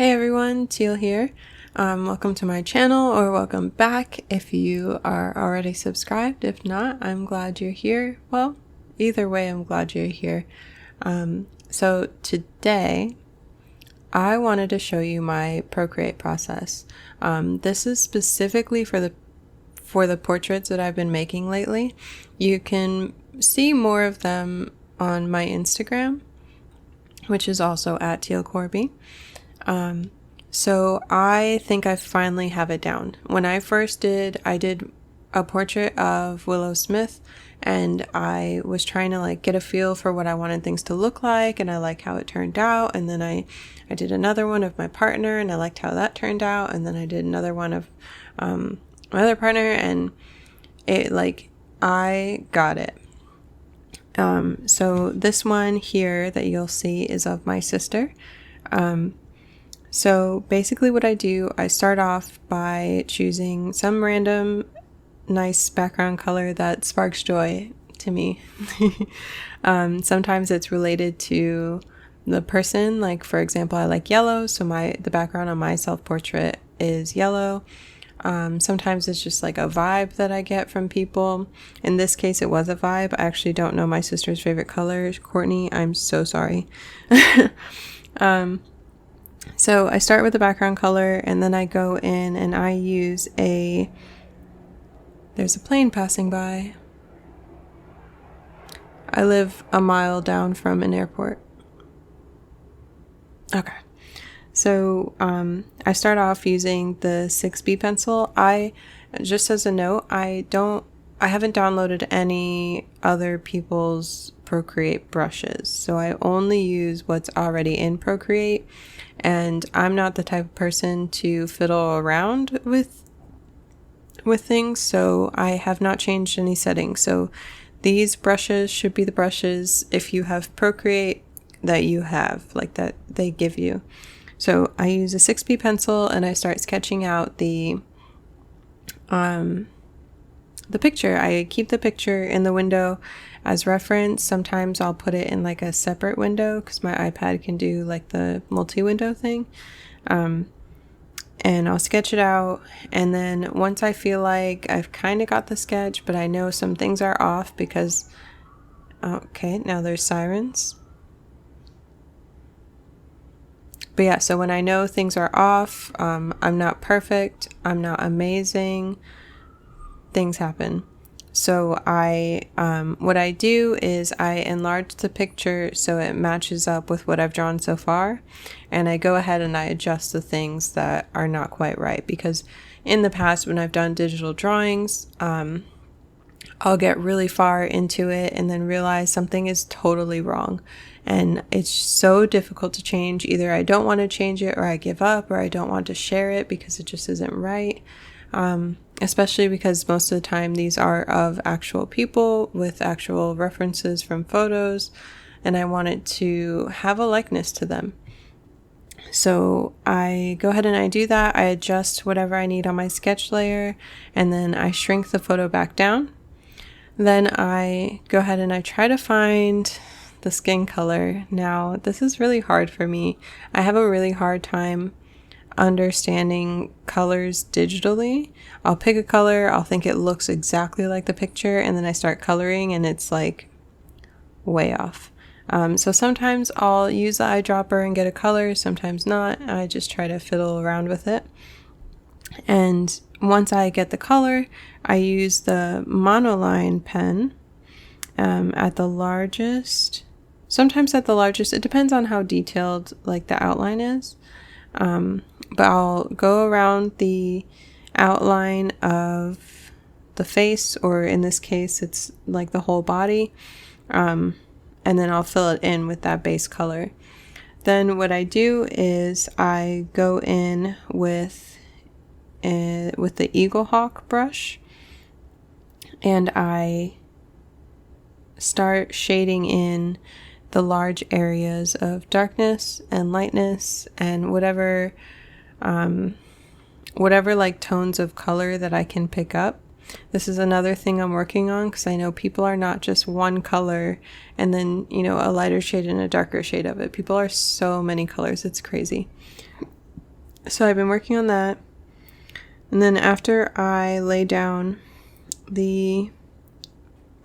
Hey everyone, Teal here. Welcome to my channel, or welcome back if you are already subscribed. If not, I'm glad you're here. Well, either way, I'm glad you're here. So today, I wanted to show you my Procreate process. This is specifically for the portraits that I've been making lately. You can see more of them on my Instagram, which is also at Teal Korby. So I think I finally have it down. When I first I did a portrait of Willow Smith, and I was trying to get a feel for what I wanted things to look like, and I like how it turned out. And then I did another one of my partner, and I liked how that turned out. And then I did another one of my other partner, and I got it. So this one here that you'll see is of my sister. So basically what I do, I start off by choosing some random nice background color that sparks joy to me. Sometimes it's related to the person. Like, for example, I like yellow, so the background on my self-portrait is yellow. Sometimes it's just like a vibe that I get from people. In this case, it was a vibe. I actually don't know my sister's favorite color. Courtney, I'm so sorry. So I start with the background color, and then I go in and I use there's a plane passing by. I live a mile down from an airport. Okay. So I start off using the 6B pencil. Just as a note, I haven't downloaded any other people's Procreate brushes. So I only use what's already in Procreate, and I'm not the type of person to fiddle around with things, so I have not changed any settings. So these brushes should be the brushes if you have Procreate that you have, that they give you. So I use a 6B pencil, and I start sketching out the picture. I keep the picture in the window as reference. Sometimes I'll put it in a separate window because my iPad can do the multi-window thing. And I'll sketch it out. And then once I feel like I've kind of got the sketch, but I know some things are off because, okay, now there's sirens. But yeah, so when I know things are off, I'm not perfect, I'm not amazing, things happen. So what I do is I enlarge the picture so it matches up with what I've drawn so far, and I go ahead and I adjust the things that are not quite right, because in the past when I've done digital drawings, I'll get really far into it and then realize something is totally wrong, and it's so difficult to change. Either I don't want to change it, or I give up, or I don't want to share it because it just isn't right. Especially because most of the time these are of actual people with actual references from photos, and I wanted to have a likeness to them. So I go ahead and I do that. I adjust whatever I need on my sketch layer, and then I shrink the photo back down. Then I go ahead and I try to find the skin color. Now, this is really hard for me. I have a really hard time understanding colors digitally. I'll pick a color, I'll think it looks exactly like the picture, and then I start coloring and it's way off. So sometimes I'll use the eyedropper and get a color, sometimes not. I just try to fiddle around with it. And once I get the color, I use the monoline pen at the largest. Sometimes at the largest, it depends on how detailed the outline is. But I'll go around the outline of the face, or in this case, it's the whole body. And then I'll fill it in with that base color. Then what I do is I go in with the Eagle Hawk brush, and I start shading in the large areas of darkness and lightness and whatever tones of color that I can pick up. This is another thing I'm working on, because I know people are not just one color and then, a lighter shade and a darker shade of it. People are so many colors. It's crazy. So I've been working on that. And then after I lay down the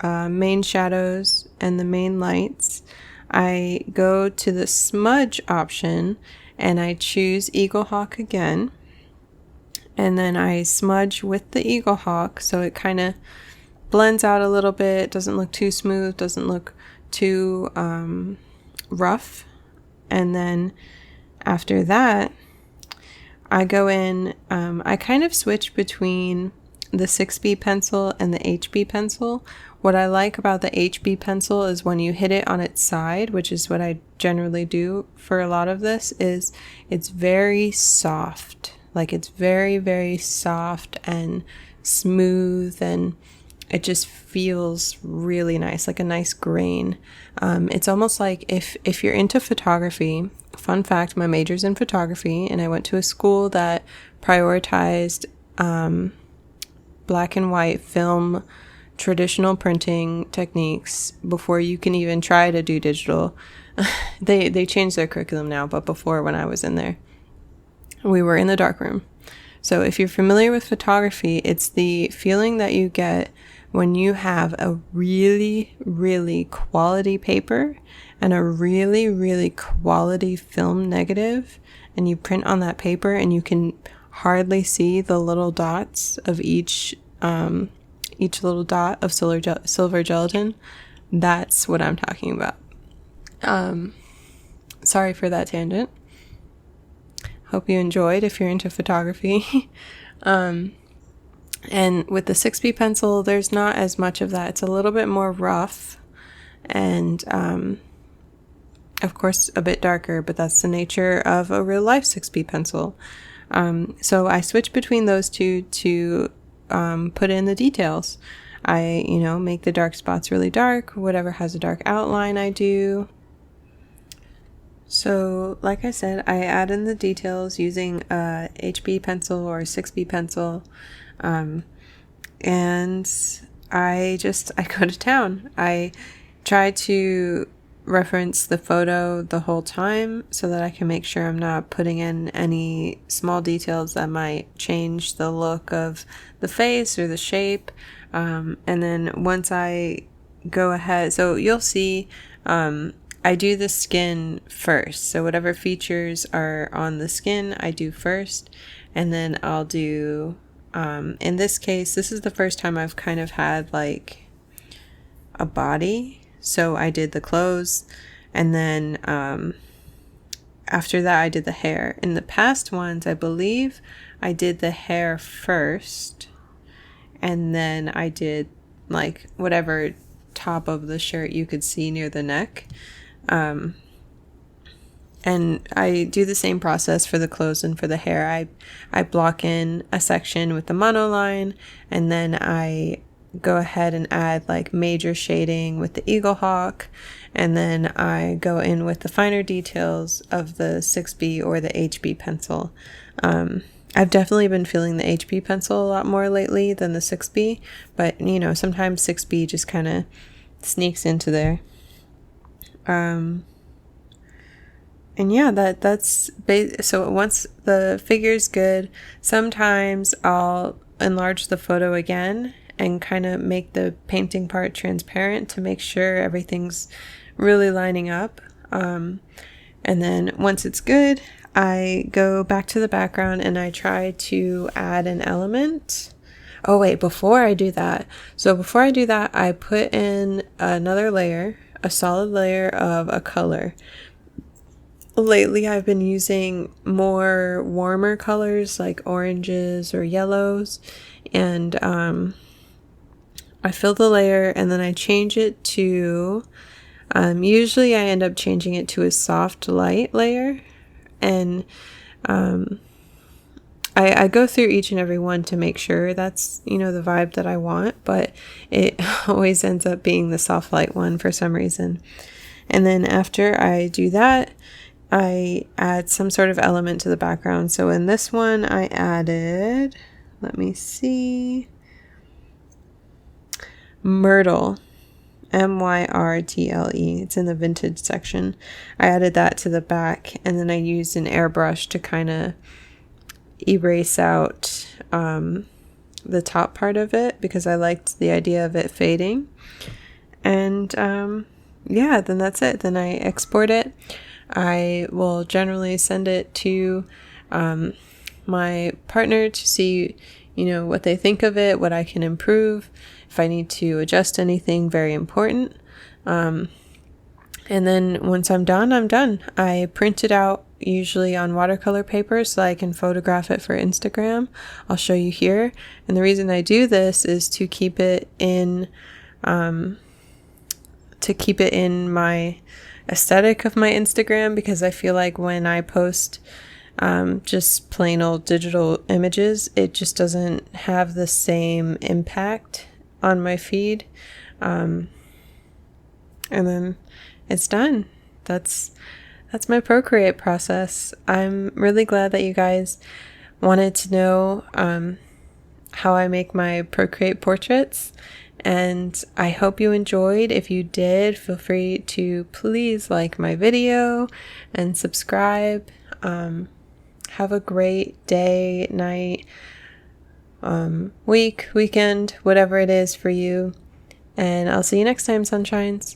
main shadows and the main lights, I go to the smudge option and I choose Eagle Hawk again. And then I smudge with the Eagle Hawk so it kind of blends out a little bit, doesn't look too smooth, doesn't look too rough. And then after that, I go in, I kind of switch between the 6B pencil and the HB pencil. What I like about the HB pencil is when you hit it on its side, which is what I generally do for a lot of this, is it's very soft. Like it's very, very soft and smooth, and it just feels really nice, like a nice grain. It's almost like if you're into photography, fun fact, my major's in photography, and I went to a school that prioritized black and white film, traditional printing techniques before you can even try to do digital. They changed their curriculum now, but before, when I was in there, we were in the darkroom. So if you're familiar with photography, it's the feeling that you get when you have a really, really quality paper and a really, really quality film negative, and you print on that paper and you can hardly see the little dots of each little dot of silver gelatin. That's what I'm talking about. Sorry for that tangent. Hope you enjoyed if you're into photography. And with the 6B pencil, there's not as much of that. It's a little bit more rough and, of course, a bit darker, but that's the nature of a real life 6B pencil. So I switch between those two to put in the details. I, make the dark spots really dark. Whatever has a dark outline, I do. So, like I said, I add in the details using a HB pencil or a 6B pencil. And I go to town. I try to reference the photo the whole time so that I can make sure I'm not putting in any small details that might change the look of the face or the shape. And then once I go ahead, so you'll see, I do the skin first. So whatever features are on the skin, I do first. And then I'll do, in this case, this is the first time I've kind of had like a body. So I did the clothes, and then after that I did the hair. In the past ones, I believe I did the hair first, and then I did like whatever top of the shirt you could see near the neck. And I do the same process for the clothes and for the hair. I block in a section with the monoline, and then I go ahead and add like major shading with the Eagle Hawk, and then I go in with the finer details of the 6B or the HB pencil. I've definitely been feeling the HB pencil a lot more lately than the 6B, but sometimes 6B just kind of sneaks into there. And yeah, that's so once the figure's good, sometimes I'll enlarge the photo again and kind of make the painting part transparent to make sure everything's really lining up. And then once it's good, I go back to the background and I try to add an element. Oh wait, before I do that, I put in another layer, a solid layer of a color. Lately, I've been using more warmer colors like oranges or yellows, and I fill the layer and then I change it to, usually I end up changing it to a soft light layer, and I go through each and every one to make sure that's, the vibe that I want, but it always ends up being the soft light one for some reason. And then after I do that, I add some sort of element to the background. So in this one, I added, let me see, Myrtle, Myrtle. It's in the vintage section. I added that to the back, and then I used an airbrush to kind of erase out the top part of it because I liked the idea of it fading. And yeah, then that's it. Then I export it. I will generally send it to my partner to see, what they think of it, what I can improve, if I need to adjust anything very important. And then once I'm done, I'm done. I print it out usually on watercolor paper so I can photograph it for Instagram. I'll show you here. And the reason I do this is to keep it in my aesthetic of my Instagram, because I feel like when I post just plain old digital images, it just doesn't have the same impact on my feed. And then it's done. That's my Procreate process. I'm really glad that you guys wanted to know how I make my Procreate portraits, and I hope you enjoyed. If you did, feel free to please like my video and subscribe. Have a great day, night, week, weekend, whatever it is for you. And I'll see you next time, sunshines.